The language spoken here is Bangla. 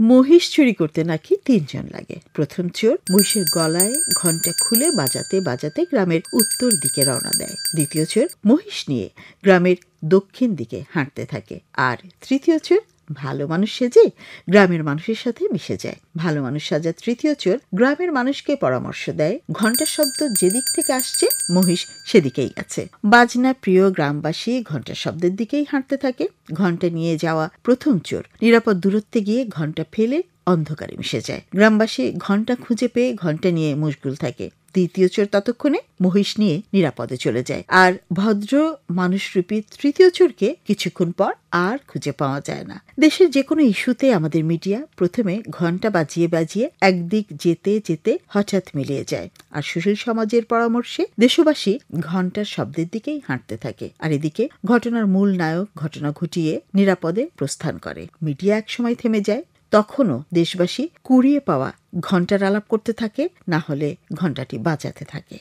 মহিষ চুরি করতে নাকি ৩ জন লাগে। প্রথম চোর মহিষের গলায় ঘণ্টা খুলে বাজাতে বাজাতে গ্রামের উত্তর দিকে রওনা দেয়। দ্বিতীয় চোর মহিষ নিয়ে গ্রামের দক্ষিণ দিকে হাঁটতে থাকে। আর তৃতীয় চোর ভালো মানুষ সেজে গ্রামের মানুষের সাথে মিশে যায়। ভালো মানুষ সাজা তৃতীয় চোর গ্রামের মানুষকে পরামর্শ দেয়, ঘণ্টার শব্দ যেদিক থেকে আসছে মহিষ সেদিকেই গেছে। বাজনা প্রিয় গ্রামবাসী ঘণ্টার শব্দের দিকেই হাঁটতে থাকে। ঘণ্টা নিয়ে যাওয়া প্রথম চোর নিরাপদ দূরত্বে গিয়ে ঘণ্টা ফেলে অন্ধকারে মিশে যায়। গ্রামবাসী ঘণ্টা খুঁজে পেয়ে ঘণ্টা নিয়ে মশগুল থাকে। দ্বিতীয় চোর ততক্ষণে মহিষ নিয়ে নিরাপদে চলে যায়। আর ভদ্র মানুষরূপী তৃতীয় চোরকে কিছুক্ষণ পর আর খুঁজে পাওয়া যায় না। দেশের যে কোনো ইস্যুতে আমাদের মিডিয়া প্রথমে ঘণ্টা বাজিয়ে বাজিয়ে একদিক যেতে যেতে হঠাৎ মিলিয়ে যায়। আর সুশীল সমাজের পরামর্শে দেশবাসী ঘণ্টার শব্দের দিকেই হাঁটতে থাকে। আর এদিকে ঘটনার মূল নায়ক ঘটনা ঘটিয়ে নিরাপদে প্রস্থান করে। মিডিয়া একসময় থেমে যায়। তখনও দেশবাসী কুড়িয়ে পাওয়া ঘণ্টার আলাপ করতে থাকে, না হলে ঘণ্টাটি বাজাতে থাকে।